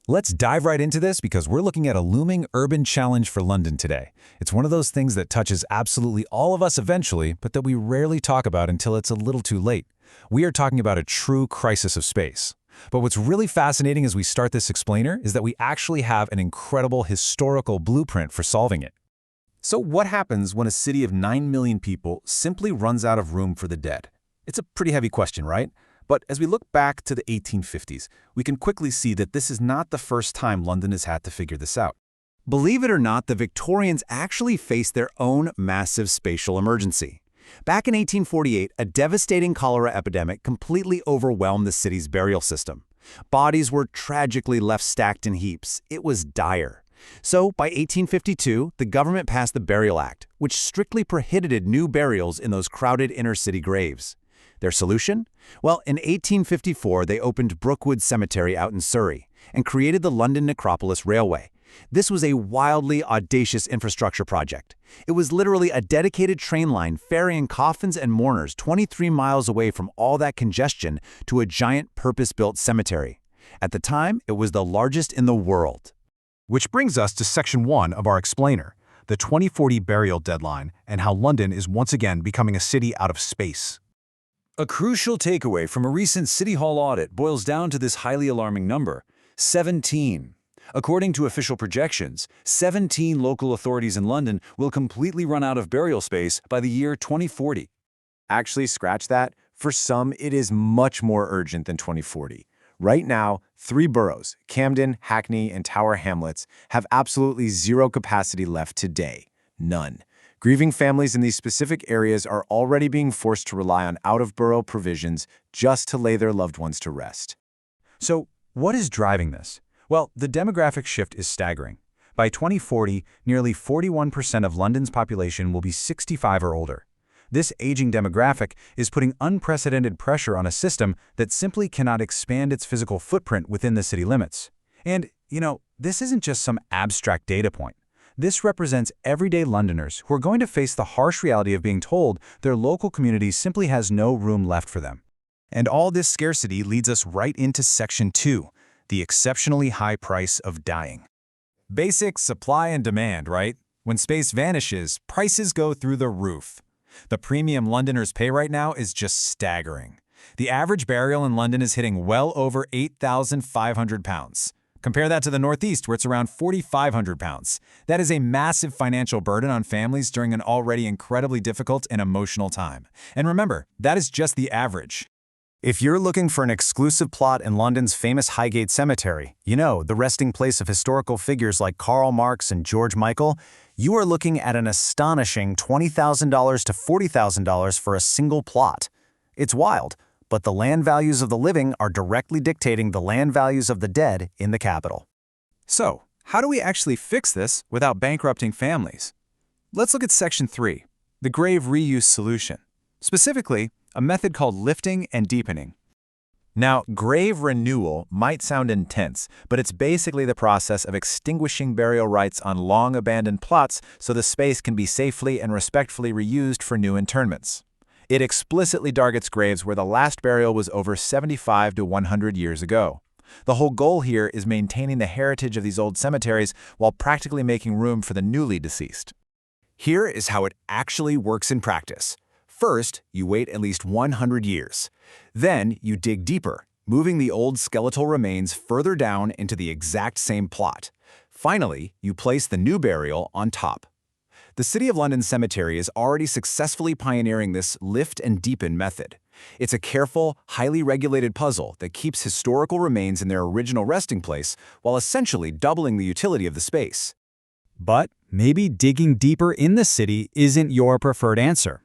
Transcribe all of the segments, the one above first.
Let's dive right into this because we're looking at a looming urban challenge for London today. It's one of those things that touches absolutely all of us eventually, but that we rarely talk about until it's a little too late. We are talking about a true crisis of space. But what's really fascinating as we start this explainer is that we actually have an incredible historical blueprint for solving it. So what happens when a city of 9 million people simply runs out of room for the dead? It's a pretty heavy question, right? But as we look back to the 1850s, we can quickly see that this is not the first time London has had to figure this out. Believe it or not, the Victorians actually faced their own massive spatial emergency. Back in 1848, a devastating cholera epidemic completely overwhelmed the city's burial system. Bodies were tragically left stacked in heaps. It was dire. So, by 1852, the government passed the Burial Act, which strictly prohibited new burials in those crowded inner-city graves. Their solution? Well, in 1854, they opened Brookwood Cemetery out in Surrey and created the London Necropolis Railway. This was a wildly audacious infrastructure project. It was literally a dedicated train line ferrying coffins and mourners 23 miles away from all that congestion to a giant purpose-built cemetery. At the time, it was the largest in the world. Which brings us to Section 1 of our explainer, the 2040 burial deadline and how London is once again becoming a city out of space. A crucial takeaway from a recent City Hall audit boils down to this highly alarming number, 17. According to official projections, 17 local authorities in London will completely run out of burial space by the year 2040. Actually, scratch that. For some, it is much more urgent than 2040. Right now, 3 boroughs, Camden, Hackney, and Tower Hamlets, have absolutely zero capacity left today. None. Grieving families in these specific areas are already being forced to rely on out-of-borough provisions just to lay their loved ones to rest. So, what is driving this? Well, the demographic shift is staggering. By 2040, nearly 41% of London's population will be 65 or older. This aging demographic is putting unprecedented pressure on a system that simply cannot expand its physical footprint within the city limits. And, this isn't just some abstract data point. This represents everyday Londoners who are going to face the harsh reality of being told their local community simply has no room left for them. And all this scarcity leads us right into Section 2, the exceptionally high price of dying. Basic supply and demand, right? When space vanishes, prices go through the roof. The premium Londoners pay right now is just staggering. The average burial in London is hitting well over £8,500. Compare that to the Northeast, where it's around £4,500. That is a massive financial burden on families during an already incredibly difficult and emotional time. And remember, that is just the average. If you're looking for an exclusive plot in London's famous Highgate Cemetery, the resting place of historical figures like Karl Marx and George Michael, you are looking at an astonishing $20,000 to $40,000 for a single plot. It's wild, but the land values of the living are directly dictating the land values of the dead in the capital. So, how do we actually fix this without bankrupting families? Let's look at Section 3, the grave reuse solution. Specifically, a method called lifting and deepening. Now, grave renewal might sound intense, but it's basically the process of extinguishing burial rites on long-abandoned plots so the space can be safely and respectfully reused for new interments. It explicitly targets graves where the last burial was over 75 to 100 years ago. The whole goal here is maintaining the heritage of these old cemeteries while practically making room for the newly deceased. Here is how it actually works in practice. First, you wait at least 100 years. Then, you dig deeper, moving the old skeletal remains further down into the exact same plot. Finally, you place the new burial on top. The City of London Cemetery is already successfully pioneering this lift and deepen method. It's a careful, highly regulated puzzle that keeps historical remains in their original resting place while essentially doubling the utility of the space. But maybe digging deeper in the city isn't your preferred answer.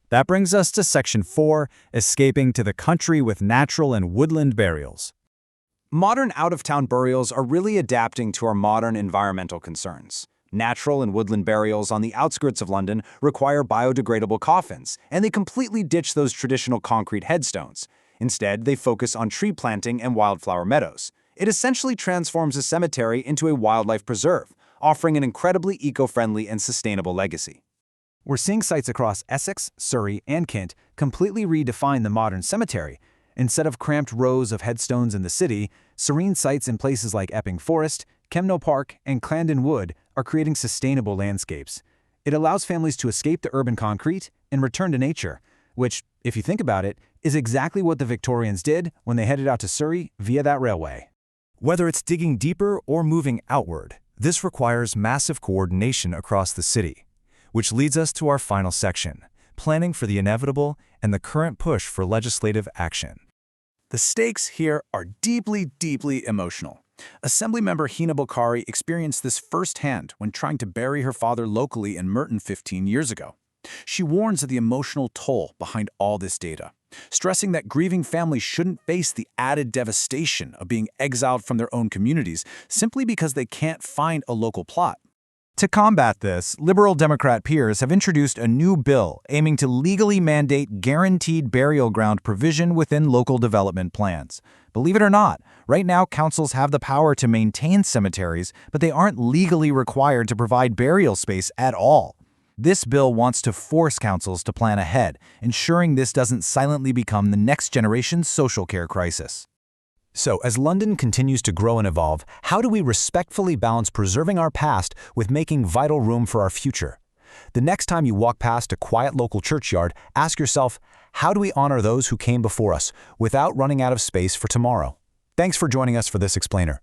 That brings us to Section 4, escaping to the country with natural and woodland burials. Modern out-of-town burials are really adapting to our modern environmental concerns. Natural and woodland burials on the outskirts of London require biodegradable coffins, and they completely ditch those traditional concrete headstones. Instead, they focus on tree planting and wildflower meadows. It essentially transforms a cemetery into a wildlife preserve, offering an incredibly eco-friendly and sustainable legacy. We're seeing sites across Essex, Surrey, and Kent completely redefine the modern cemetery. Instead of cramped rows of headstones in the city, serene sites in places like Epping Forest, Kemno Park, and Camden Wood are creating sustainable landscapes. It allows families to escape the urban concrete and return to nature, which, if you think about it, is exactly what the Victorians did when they headed out to Surrey via that railway. Whether it's digging deeper or moving outward, this requires massive coordination across the city. Which leads us to our final section, planning for the inevitable and the current push for legislative action. The stakes here are deeply, deeply emotional. Assemblymember Hina Bokhari experienced this firsthand when trying to bury her father locally in Merton 15 years ago. She warns of the emotional toll behind all this data, stressing that grieving families shouldn't face the added devastation of being exiled from their own communities simply because they can't find a local plot. To combat this, Liberal Democrat peers have introduced a new bill aiming to legally mandate guaranteed burial ground provision within local development plans. Believe it or not, right now councils have the power to maintain cemeteries, but they aren't legally required to provide burial space at all. This bill wants to force councils to plan ahead, ensuring this doesn't silently become the next generation's social care crisis. So, as London continues to grow and evolve, how do we respectfully balance preserving our past with making vital room for our future? The next time you walk past a quiet local churchyard, ask yourself, how do we honor those who came before us without running out of space for tomorrow? Thanks for joining us for this explainer.